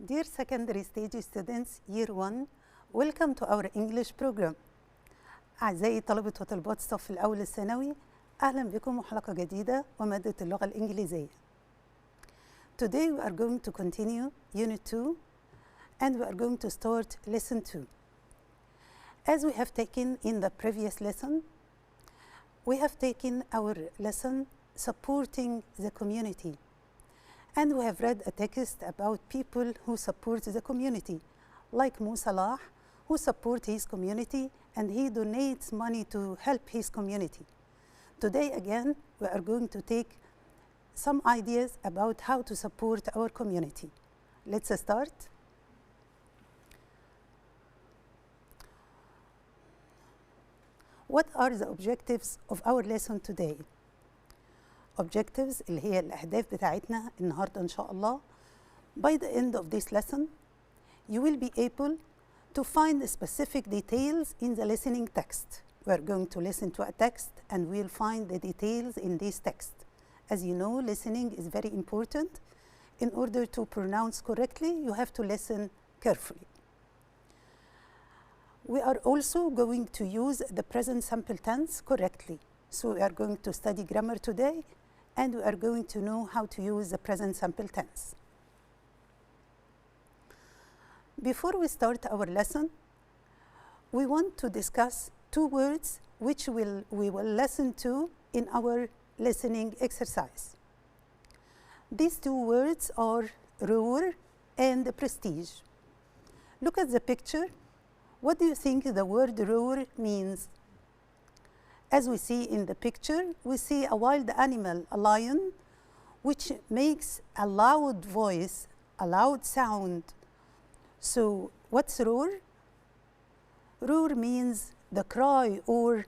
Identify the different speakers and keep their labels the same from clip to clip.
Speaker 1: Dear secondary stage students, year 1, welcome to our English program. أعزائي طلبة وطالبات الصف الأول الثانوي، أهلا بكم وحلقة جديدة ومادة اللغة الإنجليزية. Today we are going to continue Unit 2 and we are going to start Lesson 2. As we have taken in the previous lesson, we have taken our lesson supporting the community. And we have read a text about people who support the community, like Mo Salah, who supports his community and he donates money to help his community. Today again, we are going to take some ideas about how to support our community. Let's start. What are the objectives of our lesson today? Objectives اللي هي الأهداف بتاعتنا النهاردة إن شاء الله. By the end of this lesson, you will be able to find specific details in the listening text. We are going to listen to a text and we'll find the details in this text. As you know, listening is very important. In order to pronounce correctly, you have to listen carefully. We are also going to use the present simple tense correctly. So we are going to study grammar today and we are going to know how to use the present simple tense. Before we start our lesson, we want to discuss two words which we will listen to in our listening exercise. These two words are roar and prestige. Look at the picture. What do you think the word roar means? As we see in the picture, we see a wild animal, a lion, which makes a loud voice, a loud sound. So what's roar? Roar means the cry or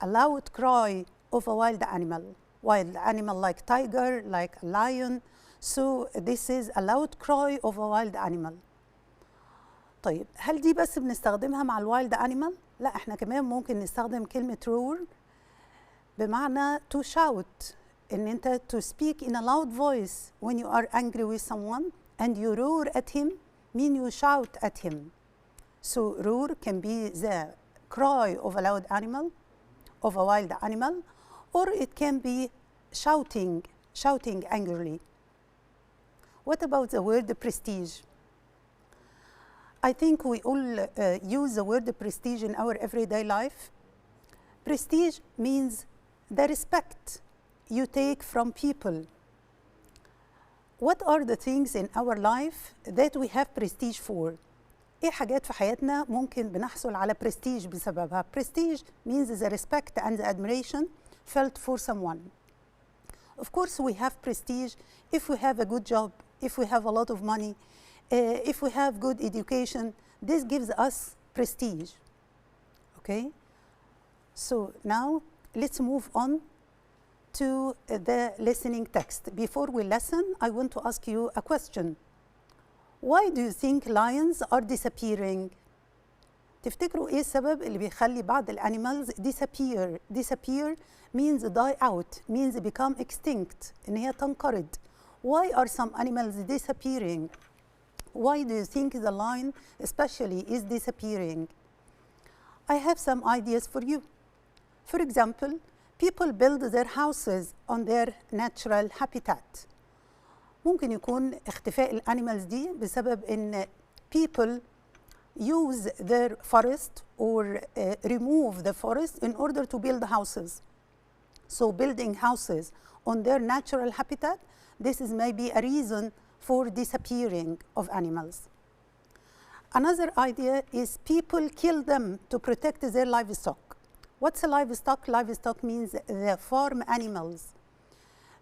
Speaker 1: a loud cry of a wild animal. Wild animal like tiger, like a lion. So this is a loud cry of a wild animal. طيب هل دي بس بنستخدمها مع الوايلد animal؟ لا، احنا كمان ممكن نستخدم كلمة roar بمعنى to shout. ان انت to speak in a loud voice when you are angry with someone and you roar at him mean you shout at him. So roar can be the cry of a loud animal, of a wild animal, or it can be shouting angrily. What about the word prestige? I think we all use the word prestige in our everyday life. Prestige means the respect you take from people. What are the things in our life that we have prestige for? إيه حاجات في حياتنا ممكن بنحصل على prestige بسببها؟ Prestige means the respect and the admiration felt for someone. Of course, we have prestige if we have a good job, if we have a lot of money, if we have good education. This gives us prestige. Okay? So now let's move on to the listening text. Before we listen, I want to ask you a question. Why do you think lions are disappearing? تفتكروا ايه السبب اللي بيخلي بعض الانيمالز disappear? Disappear means die out, means become extinct, ان هي تنقرض. Why are some animals disappearing? Why do you think the lion especially is disappearing? I have some ideas for you. For example, people build their houses on their natural habitat. ممكن يكون اختفاء الانيمالز دي بسبب ان people use their forest or remove the forest in order to build houses. So building houses on their natural habitat, this is maybe a reason for disappearing of animals. Another idea is people kill them to protect their livestock. What's a livestock? Livestock means the farm animals.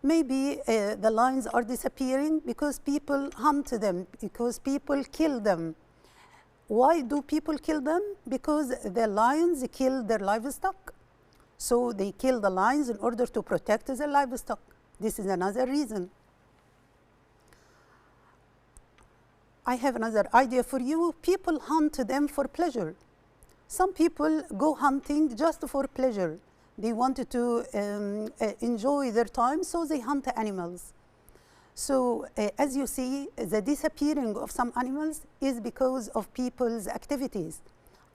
Speaker 1: Maybe the lions are disappearing because people hunt them, because people kill them. Why do people kill them? Because the lions kill their livestock. So they kill the lions in order to protect their livestock. This is another reason. I have another idea for you. People hunt them for pleasure. Some people go hunting just for pleasure. They wanted to enjoy their time, so they hunt animals. So as you see, the disappearing of some animals is because of people's activities,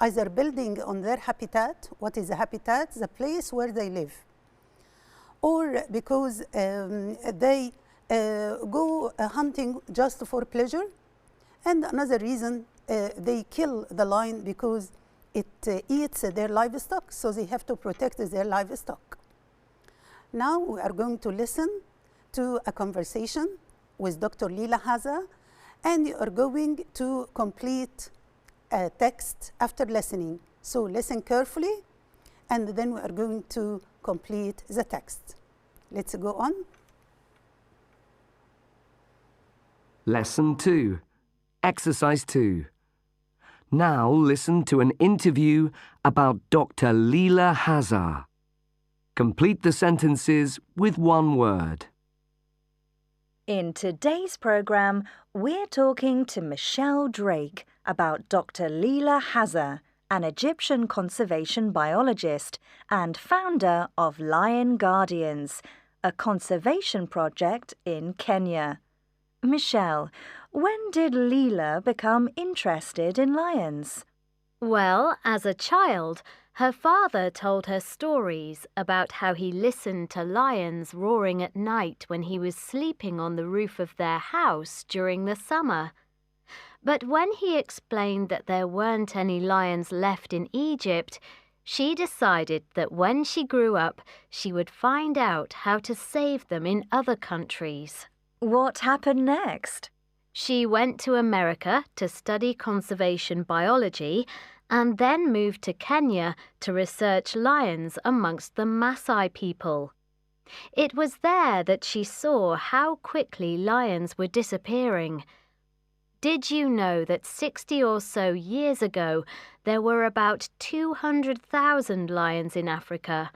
Speaker 1: either building on their habitat. What is a habitat? The place where they live. Or because they go hunting just for pleasure. And another reason, they kill the lion because it eats their livestock, so they have to protect their livestock. Now we are going to listen to a conversation with Dr. Leela Haza, and you are going to complete a text after listening. So listen carefully, and then we are going to complete the text. Let's go on.
Speaker 2: Lesson 2, Exercise 2. Now listen to an interview about Dr. Leela Haza. Complete the sentences with one word.
Speaker 3: In today's program, we're talking to Michelle Drake about Dr. Leela Haza, an Egyptian conservation biologist and founder of Lion Guardians, a conservation project in Kenya. Michelle, when did Leela become interested in lions?
Speaker 4: Well, as a child, her father told her stories about how he listened to lions roaring at night when he was sleeping on the roof of their house during the summer. But when he explained that there weren't any lions left in Egypt, she decided that when she grew up, she would find out how to save them in other countries.
Speaker 3: What happened next?
Speaker 4: She went to America to study conservation biology and then moved to Kenya to research lions amongst the Maasai people. It was there that she saw how quickly lions were disappearing. Did you know that 60 or so years ago there were about 200,000 lions in Africa,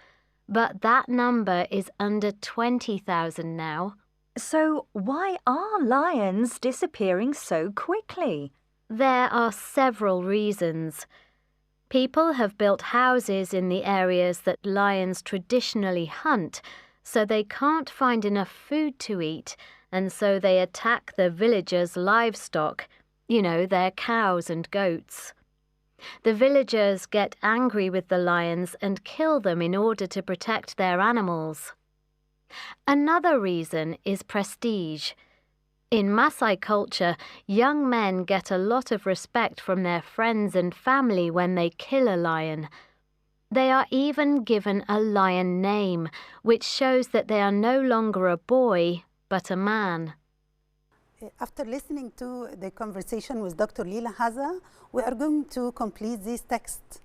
Speaker 4: but that number is under 20,000 now?
Speaker 3: So why are lions disappearing so quickly?
Speaker 4: There are several reasons. People have built houses in the areas that lions traditionally hunt, so they can't find enough food to eat, and so they attack the villagers' livestock, their cows and goats. The villagers get angry with the lions and kill them in order to protect their animals. Another reason is prestige. In Maasai culture, young men get a lot of respect from their friends and family when they kill a lion. They are even given a lion name, which shows that they are no longer a boy, but a man.
Speaker 1: After listening to the conversation with Dr. Leela Haza, we are going to complete this text.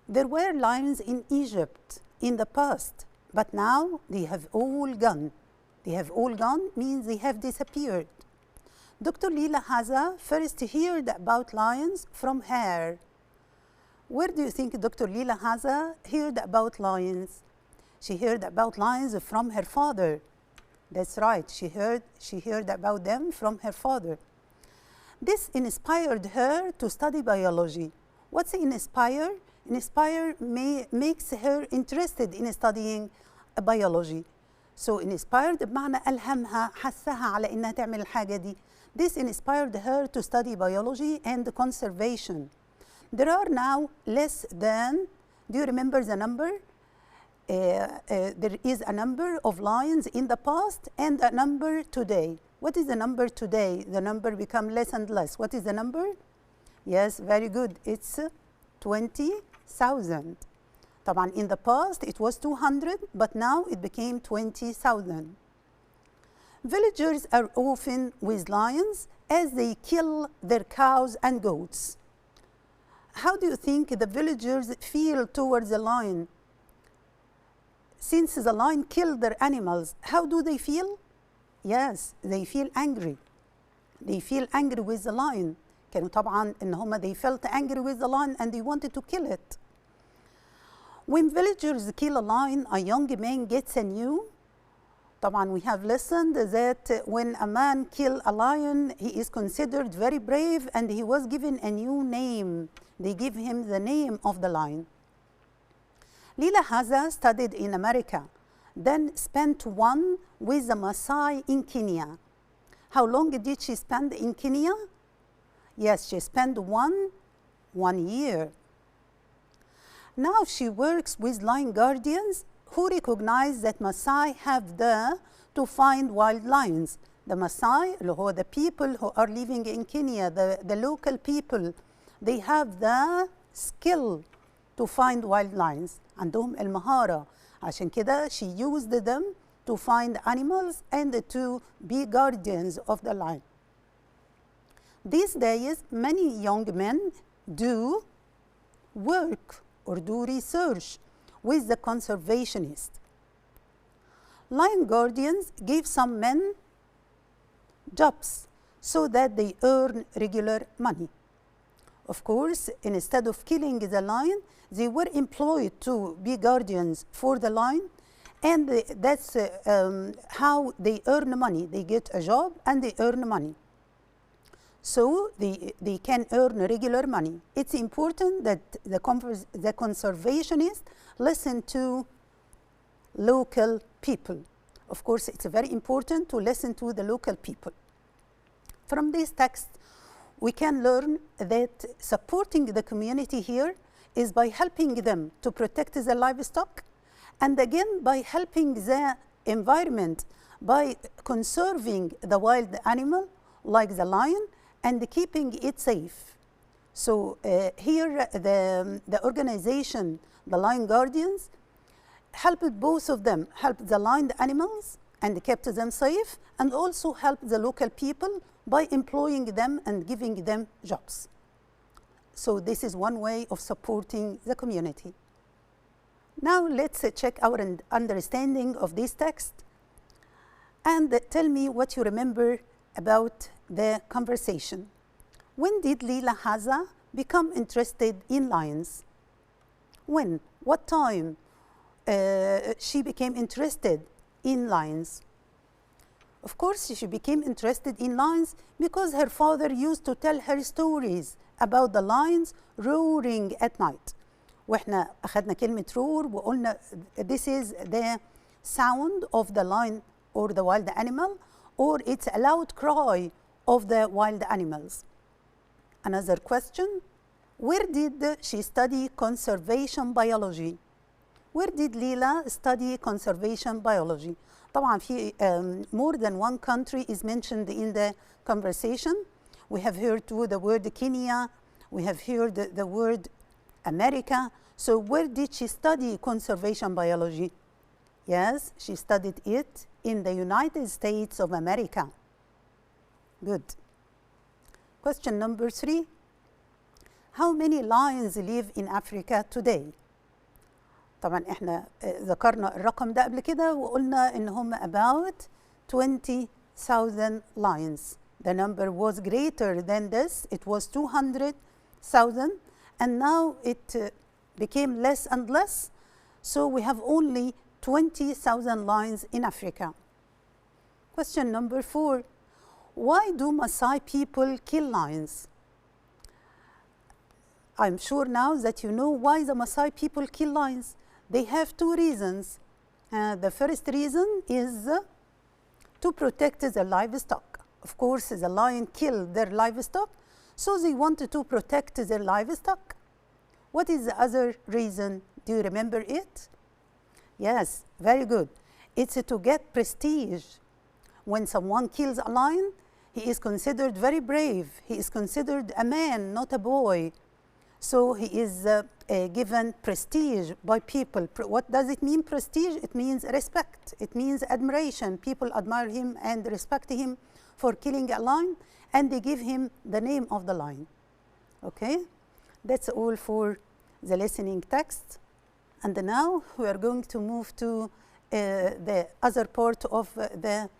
Speaker 1: There were lions in Egypt in the past, but now they have all gone. They have all gone means they have disappeared. Dr. Leela Haza first heard about lions from her. Where do you think Dr. Leela Haza heard about lions? She heard about lions from her father. That's right, she heard about them from her father. This inspired her to study biology. What's inspire? Inspire makes her interested in studying biology. So inspired بمعنى ألهمها حثها على إنها تعمل الحاجة دي. This inspired her to study biology and conservation. There are now less than, do you remember the number? There is a number of lions in the past and a number today. What is the number today? The number become less and less. What is the number? Yes, very good. It's 20,000. طبعا in the past it was 200, but now it became 20,000. Villagers are often with lions as they kill their cows and goats. How do you think the villagers feel towards the lion? Since the lion killed their animals, how do they feel? Yes, they feel angry. They feel angry with the lion. كانوا طبعا إن هم they felt angry with the lion and they wanted to kill it. When villagers kill a lion, a young man gets a new. طبعا we have listened that when a man kills a lion, he is considered very brave and he was given a new name. They give him the name of the lion. Leela Haza studied in America, then spent one with the Maasai in Kenya. How long did she spend in Kenya? Yes, she spent one year. Now she works with lion guardians who recognize that Maasai have to find wild lions. The Maasai, who the people who are living in Kenya, the local people, they have the skill to find wild lions. عندهم المهارة. عشان كده she used them to find animals and to be guardians of the lion. These days, many young men do work or do research with the conservationists. Lion guardians give some men jobs so that they earn regular money. Of course, instead of killing the lion, they were employed to be guardians for the lion, and that's how they earn money. They get a job and they earn money. So they can earn regular money. It's important that the conservationists listen to local people. Of course, it's very important to listen to the local people. From this text, we can learn that supporting the community here is by helping them to protect the livestock, and again by helping the environment by conserving the wild animal like the lion and keeping it safe. So here the organization, the Lion Guardians, helped both of them, helped the wild animals and kept them safe, and also helped the local people by employing them and giving them jobs. So this is one way of supporting the community. Now let's check our understanding of this text and tell me what you remember about the conversation. When did Leila Haza become interested in lions? When? What time she became interested in lions? Of course, she became interested in lions because her father used to tell her stories about the lions roaring at night. واحنا أخذنا كلمة roar وقلنا this is the sound of the lion or the wild animal, or it's a loud cry of the wild animals. Another question, where did she study conservation biology? Where did Leila study conservation biology? طبعا في more than one country is mentioned in the conversation. We have heard too the word Kenya, we have heard the word America. So where did she study conservation biology? Yes, she studied it in the United States of America. Good. Question number 3. How many lions live in Africa today? طبعا احنا ذكرنا الرقم ده قبل كده وقلنا ان هم about 20,000 lions. The number was greater than this. It was 200,000, and now it became less and less. So we have only 20,000 lions in Africa. Question number 4. Why do Maasai people kill lions? I'm sure now that you know why the Maasai people kill lions. They have 2 reasons. The first reason is to protect the livestock. Of course, the lion killed their livestock, so they wanted to protect their livestock. What is the other reason? Do you remember it? Yes, very good. It's to get prestige. When someone kills a lion, he is considered very brave. He is considered a man, not a boy. So he is given prestige by people. What does it mean, prestige? It means respect. It means admiration. People admire him and respect him for killing a lion, and they give him the name of the lion. Okay? That's all for the listening text. And now we are going to move to the other part of the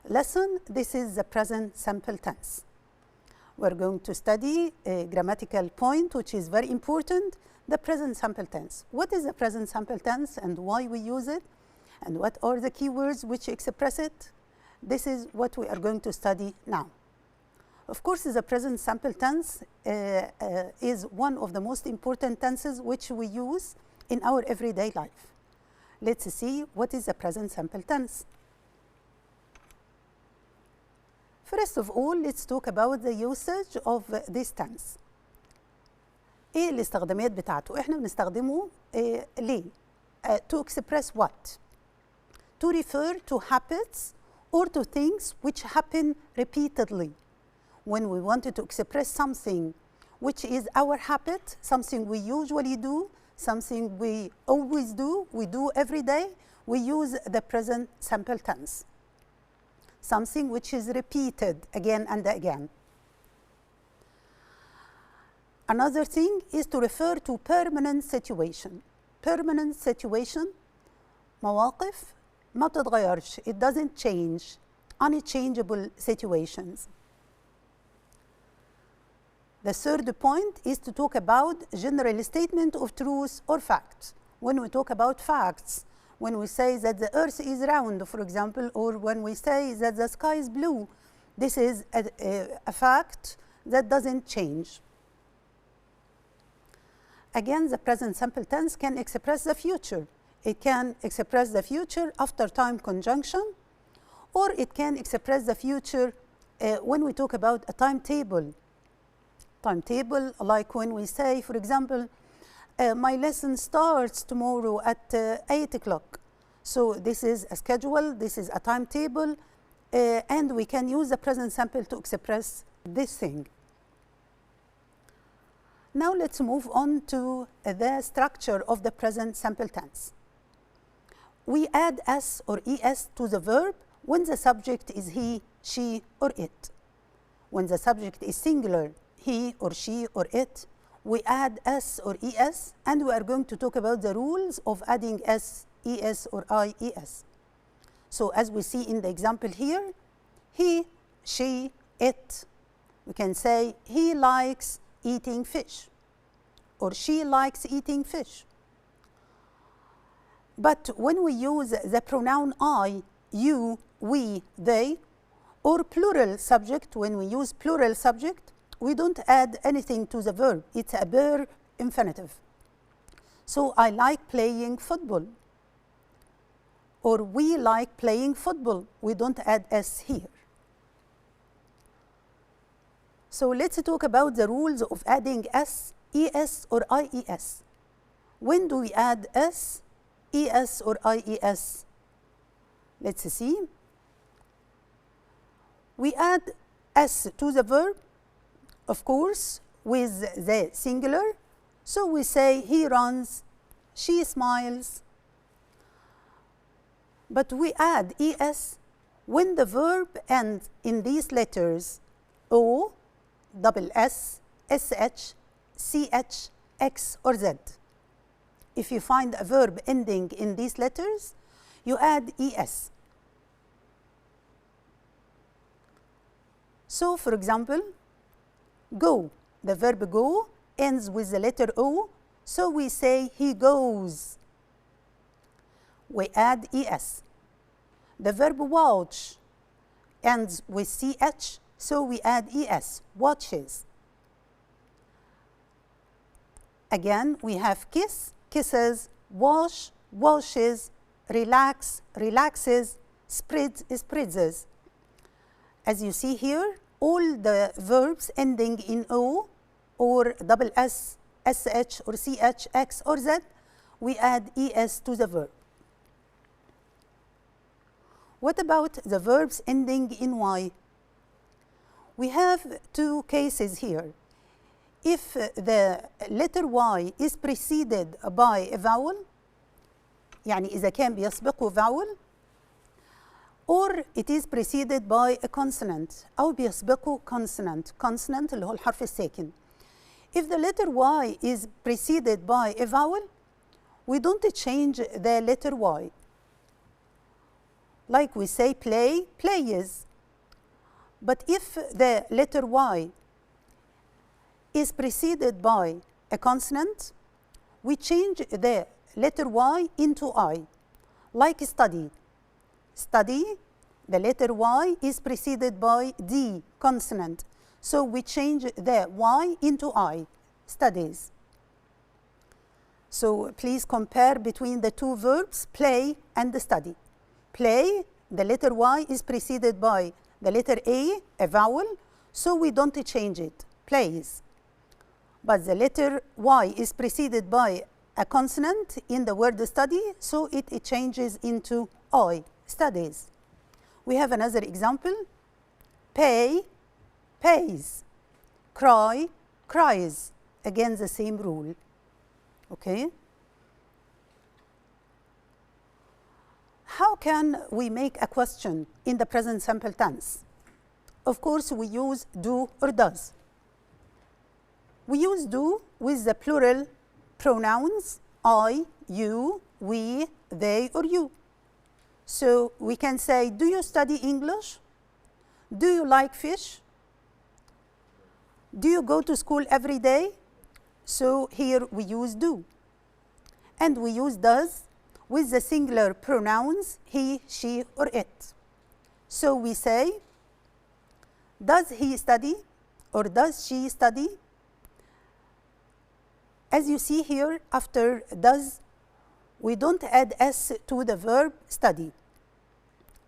Speaker 1: lesson. This is the present simple tense. We're going to study a grammatical point which is very important, the present simple tense. What is the present simple tense and why we use it? And what are the keywords which express it? This is what we are going to study now. Of course, the present simple tense is one of the most important tenses which we use in our everyday life. Let's see what is the present simple tense. First of all, let's talk about the usage of this tense. ايه الاستخدامات بتاعته؟ احنا بنستخدمه ليه؟ To express what? To refer to habits or to things which happen repeatedly. When we wanted to express something which is our habit, something we usually do, something we always do, we do every day, we use the present simple tense. Something which is repeated again and again. Another thing is to refer to permanent situation. Permanent situation, مواقف ما بتتغيرش. It doesn't change. Unchangeable situations. The third point is to talk about general statement of truth or facts. When we talk about facts, when we say that the earth is round, for example, or when we say that the sky is blue, this is a fact that doesn't change. Again, the present simple tense can express the future. It can express the future after time conjunction, or it can express the future when we talk about a timetable. Timetable, like when we say, for example, my lesson starts tomorrow at 8 o'clock. So this is a schedule, this is a timetable, and we can use the present simple to express this thing. Now let's move on to the structure of the present simple tense. We add s or es to the verb when the subject is he, she, or it. When the subject is singular, he or she or it, we add s or es, and we are going to talk about the rules of adding s, es, or ies. So as we see in the example here, he, she, it, we can say he likes eating fish, or she likes eating fish. But when we use the pronoun I, you, we, they, or plural subject, when we use plural subject, we don't add anything to the verb. It's a bare infinitive. So I like playing football, or we like playing football. We don't add s here. So let's talk about the rules of adding s, es, or ies. When do we add s, es, or ies? Let's see. We add s to the verb, of course, with the singular. So we say he runs, she smiles. But we add es when the verb ends in these letters o, double s, sh, ch, x, or z. If you find a verb ending in these letters, you add es. So, for example, go. The verb go ends with the letter O, so we say he goes. We add es. The verb watch ends with ch, so we add es, watches. Again, we have kiss, kisses, wash, washes, relax, relaxes, spread, spreads. As you see here, all the verbs ending in O or double S, SH, or CH, X, or Z, we add ES to the verb. What about the verbs ending in Y? We have two cases here. If the letter Y is preceded by a vowel, يعني إذا كان بيسبقه vowel, or it is preceded by a consonant أو بيسبقه consonant. Consonant اللي هو الحرف الساكن. If the letter Y is preceded by a vowel, we don't change the letter Y. Like we say play, plays. But if the letter Y is preceded by a consonant, we change the letter Y into I. Like study. Study, the letter Y is preceded by D, consonant. So we change the Y into I, studies. So please compare between the two verbs, play and study. Play, the letter Y is preceded by the letter A vowel, so we don't change it, plays. But the letter Y is preceded by a consonant in the word study, so it changes into I, studies. We have another example. Pay, pays. Cry, cries. Again, the same rule. Okay? How can we make a question in the present simple tense? Of course, we use do or does. We use do with the plural pronouns I, you, we, they, or you. So we can say, do you study English? Do you like fish? Do you go to school every day? So here we use do. And we use does with the singular pronouns he, she, or it. So we say, does he study or does she study? As you see here, after does, we don't add s to the verb study.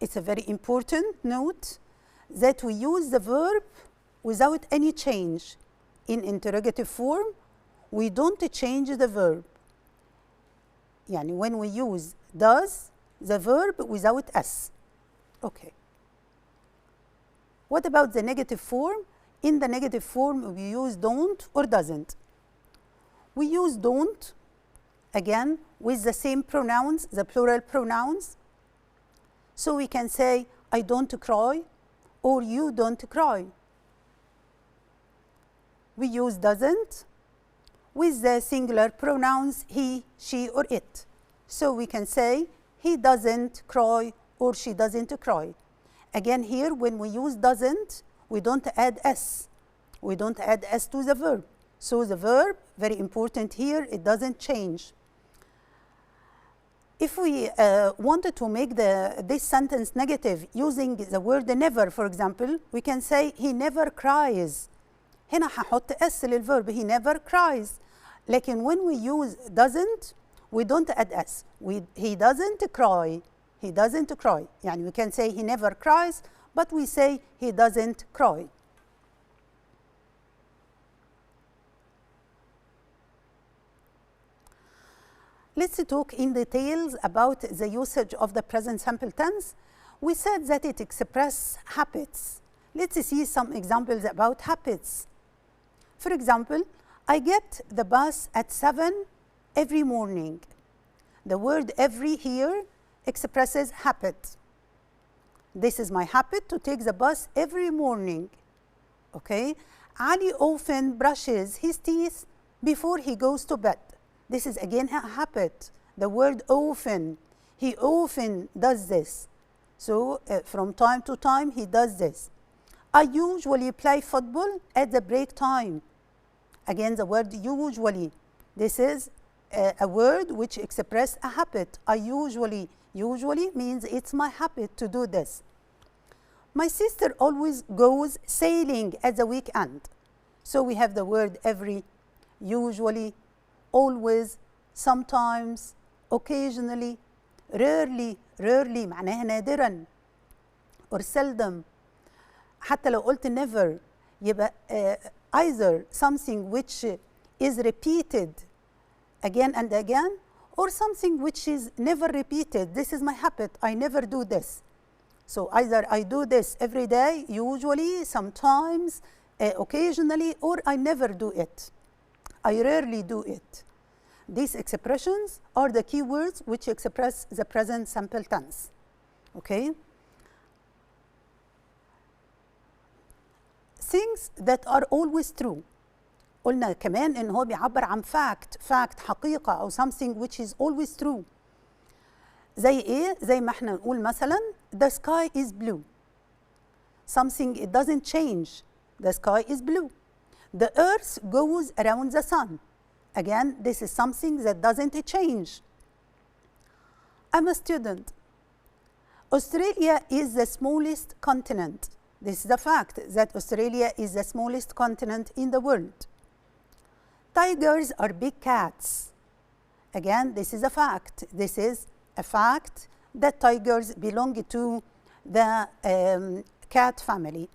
Speaker 1: It's a very important note that we use the verb without any change. In interrogative form, we don't change the verb. Yani when we use does, the verb without s. Okay. What about the negative form? In the negative form, we use don't or doesn't. We use don't, again, with the same pronouns, the plural pronouns. So we can say, I don't cry, or you don't cry. We use doesn't with the singular pronouns he, she, or it. So we can say, he doesn't cry, or she doesn't cry. Again, here, when we use doesn't, we don't add s. We don't add s to the verb. So the verb, very important here, it doesn't change. If we wanted to make this sentence negative using the word never, for example, we can say he never cries. هنا هحط s للverb, he never cries. لكن when we use doesn't, we don't add s. He doesn't cry. He doesn't cry. يعني we can say he never cries, but we say he doesn't cry. Let's talk in details about the usage of the present simple tense. We said that it expresses habits. Let's see some examples about habits. For example, I get the bus at 7 every morning. The word every here expresses habit. This is my habit to take the bus every morning. Okay? Ali often brushes his teeth before he goes to bed. This is again a habit. The word often. He often does this. So from time to time he does this. I usually play football at the break time. Again, the word usually. This is a word which expresses a habit. I usually means it's my habit to do this. My sister always goes sailing at the weekend. So we have the word every, usually, always, sometimes, occasionally, rarely معناها نادرا or seldom. حتى لو قلت never يبقى either something which is repeated again and again or something which is never repeated. This is my habit. I never do this. So either I do this every day, usually, sometimes, occasionally, or I never do it. I rarely do it. These expressions are the key words which express the present simple tense. Okay? Things that are always true. قلنا كمان إن هو بيعبر عن fact حقيقة أو something which is always true. زي إيه؟ زي ما إحنا نقول مثلا the sky is blue. Something it doesn't change. The sky is blue. The earth goes around the sun. Again, this is something that doesn't change. I'm a student. Australia is the smallest continent. This is the fact that Australia is the smallest continent in the world. Tigers are big cats. Again, this is a fact. This is a fact that tigers belong to the cat family.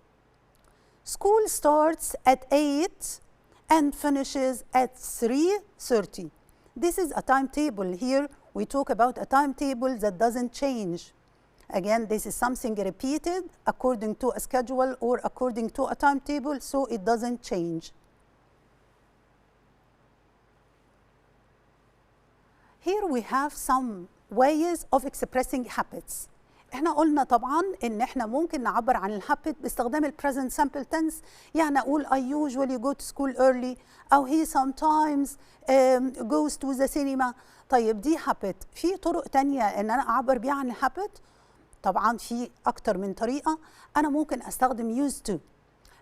Speaker 1: School starts at 8 and finishes at 3:30. This is a timetable. Here we talk about a timetable that doesn't change. Again, this is something repeated according to a schedule or according to a timetable, so it doesn't change. Here we have some ways of expressing habits. احنا قلنا طبعا ان احنا ممكن نعبر عن الهابت باستخدام ال present simple tense، يعني اقول I usually go to school early او he sometimes goes to the cinema. طيب دي habit. في طرق تانية ان انا اعبر بيها عن الهابت؟ طبعا في اكتر من طريقة. انا ممكن استخدم used to،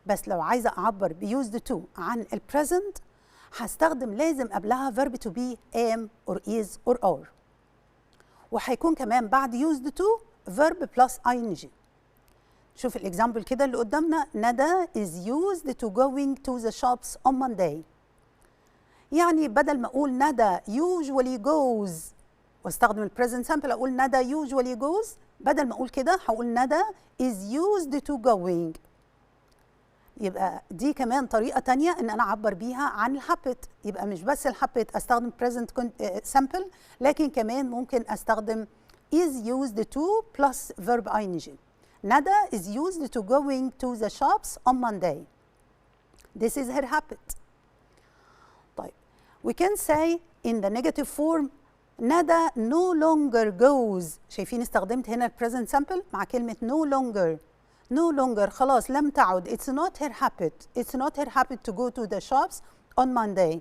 Speaker 1: بس لو عايزة اعبر ب used to عن ال present هستخدم لازم قبلها verb to be am or is or are، وهيكون كمان بعد used to verb plus ing. شوف الاكزامبل كده اللي قدامنا. ندى is used to going to the shops on Monday. يعني بدل ما اقول ندى usually goes واستخدم ال present simple اقول ندى usually goes، بدل ما اقول كده هقول ندى is used to going. يبقى دي كمان طريقة تانية ان انا اعبر بيها عن الهابت. يبقى مش بس الهابت استخدم present simple، لكن كمان ممكن استخدم is used to plus verb ing. Nada is used to going to the shops on Monday. This is her habit. طيب we can say in the negative form Nada no longer goes. شايفين استخدمت هنا ال present simple مع كلمة no longer. No longer خلاص لم تعد. It's not her habit. It's not her habit to go to the shops on Monday.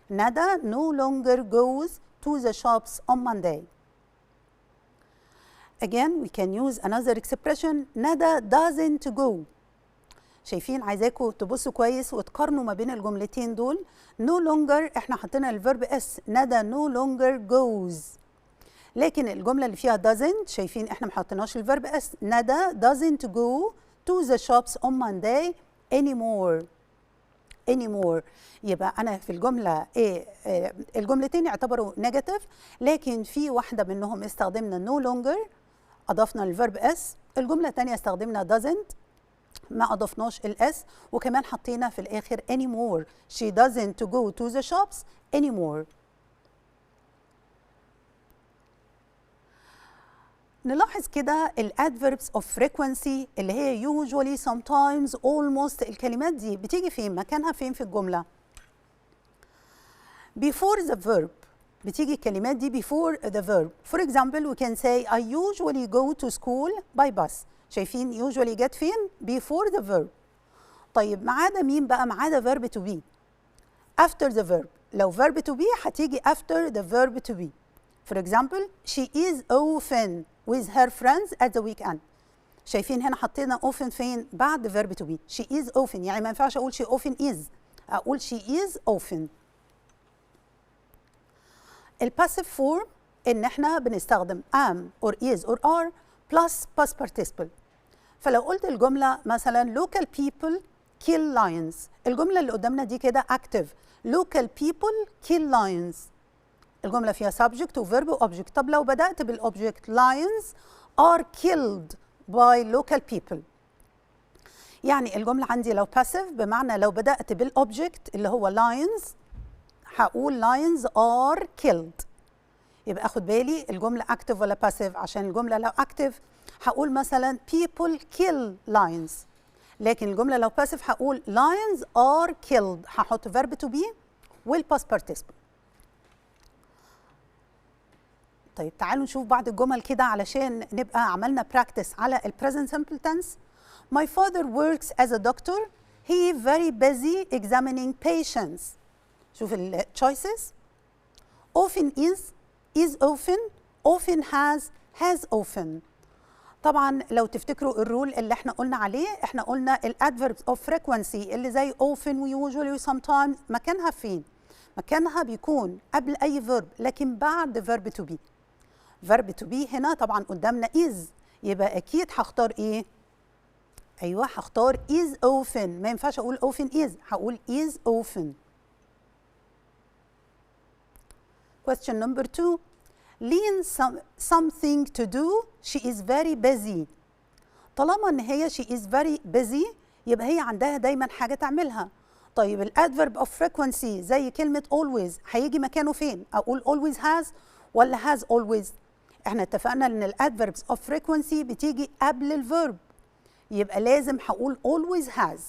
Speaker 1: Nada no longer goes to the shops on Monday. Again, we can use another expression. Nada doesn't go. شايفين عايزاكم تبصوا كويس وتقارنوا ما بين الجملتين دول. No longer احنا حطينا الفيرب اس. Nada no longer goes. لكن الجملة اللي فيها doesn't شايفين احنا ما حطيناش الفيرب اس. Nada doesn't go to the shops on Monday anymore. يبقى أنا في الجملة الجملتين يعتبروا نيجاتيف، لكن في واحدة منهم استخدمنا no longer أضفنا الفيرب اس، الجملة الثانية استخدمنا doesn't ما أضفناش الاس، وكمان حطينا في الآخر anymore. She doesn't go to the shops anymore. نلاحظ كده الادفيربس اوف frequency اللي هي usually sometimes almost. الكلمات دي بتيجي فين؟ مكانها فين في الجملة؟ before the verb. بتيجي الكلمات دي before the verb. For example we can say I usually go to school by bus. شايفين usually جت فين؟ before the verb. طيب ما عدا مين بقى؟ ما عدا verb to be after the verb. لو verb to be هتيجي after the verb to be. For example she is often with her friends at the weekend. شايفين هنا حطينا often فين؟ بعد verb to be. She is often، يعني ما ينفعش أقول she often is، أقول she is often. الباسيف فورم إن إحنا بنستخدم am or is or are plus past participle. فلو قلت الجملة مثلا local people kill lions، الجملة اللي قدامنا دي كده active. local people kill lions. الجملة فيها subject و verb و object. طب لو بدأت بالobject lions are killed by local people. يعني الجملة عندي لو passive بمعنى لو بدأت بالobject اللي هو lions هقول lions are killed. يبقى أخد بالي الجملة active ولا passive. عشان الجملة لو active هقول مثلا people kill lions، لكن الجملة لو passive هقول lions are killed. هحط verb to be والpast participle. طيب تعالوا نشوف بعض الجمل كده علشان نبقى عملنا practice على ال present simple tense. My father works as a doctor. He very busy examining patients. شوف ال choices. Often is often, often has often. طبعا لو تفتكروا الرول اللي احنا قلنا عليه، احنا قلنا ال adverbs of frequency اللي زي often و usually و sometimes مكانها فين؟ مكانها بيكون قبل أي verb لكن بعد verb to be. verb to be هنا طبعا قدامنا is، يبقى أكيد هختار إيه؟ أيوه هختار is often. ما ينفعش أقول often is، هقول is often. Question number 2. Lean something to do. She is very busy. طالما ان هي she is very busy يبقى هي عندها دايما حاجة تعملها. طيب الادفرب of frequency زي كلمة always هيجي مكانه فين؟ أقول always has ولا has always؟ احنا اتفقنا ان الادفربs of frequency بتيجي قبل الفيرب، يبقى لازم هقول always has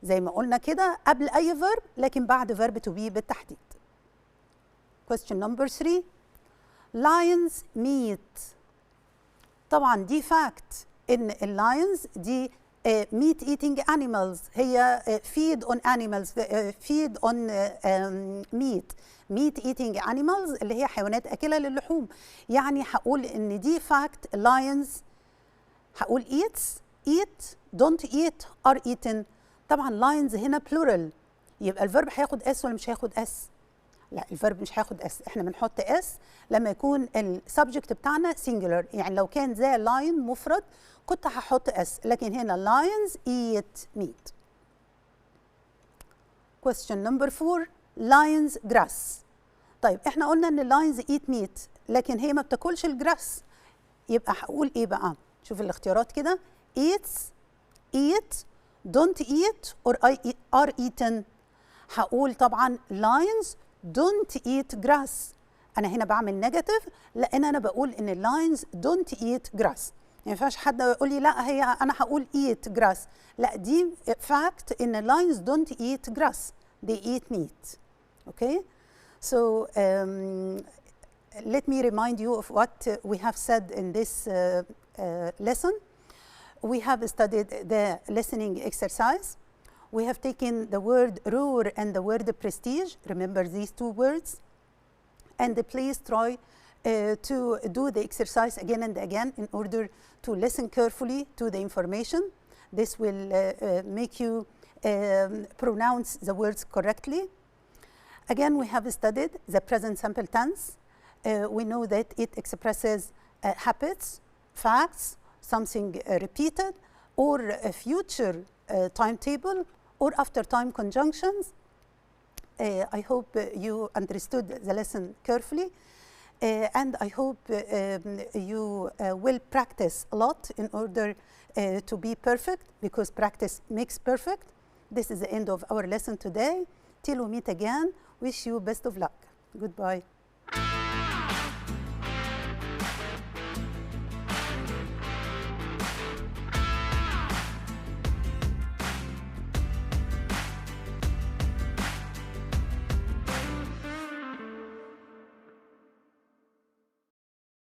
Speaker 1: زي ما قلنا كده قبل أي verb لكن بعد verb to be بالتحديد. Question number 3. Lions meat. طبعا دي fact إن اللاينز دي meat eating animals، هي feed on animals، feed on meat eating animals اللي هي حيوانات أكلة للحوم. يعني هقول إن دي fact lions هقول eat don't eat are eaten. طبعا lions هنا plural يبقى الفيرب هياخد اس ولا مش هياخد اس؟ لا الفيرب مش هياخد اس، احنا بنحط اس لما يكون السبجكت بتاعنا singular، يعني لو كان زي lion مفرد كنت هحط اس، لكن هنا lions eat meat. Question number 4. lions grass. طيب احنا قلنا ان lions eat meat لكن هي ما بتاكلش الجراس، يبقى هقول ايه بقى؟ شوف الاختيارات كده. eat don't eat or are eaten. هقول طبعا lions don't eat grass. أنا هنا بعمل نيجاتيف لأن أنا بقول إن lions don't eat grass. ما ينفعش حد يقول لي لا هي أنا هقول eat grass. لا دي fact إن lions don't eat grass. They eat meat. Okay? So let me remind you of what we have said in this lesson. We have studied the listening exercise. We have taken the word roar and the word prestige. Remember these two words. And please try to do the exercise again and again in order to listen carefully to the information. This will make you pronounce the words correctly. Again, we have studied the present simple tense. We know that it expresses habits, facts, something repeated, or a future timetable, or after time conjunctions. I hope you understood the lesson carefully, and I hope you will practice a lot in order to be perfect, because practice makes perfect. This is the end of our lesson today. Till we meet again, wish you best of luck. Goodbye.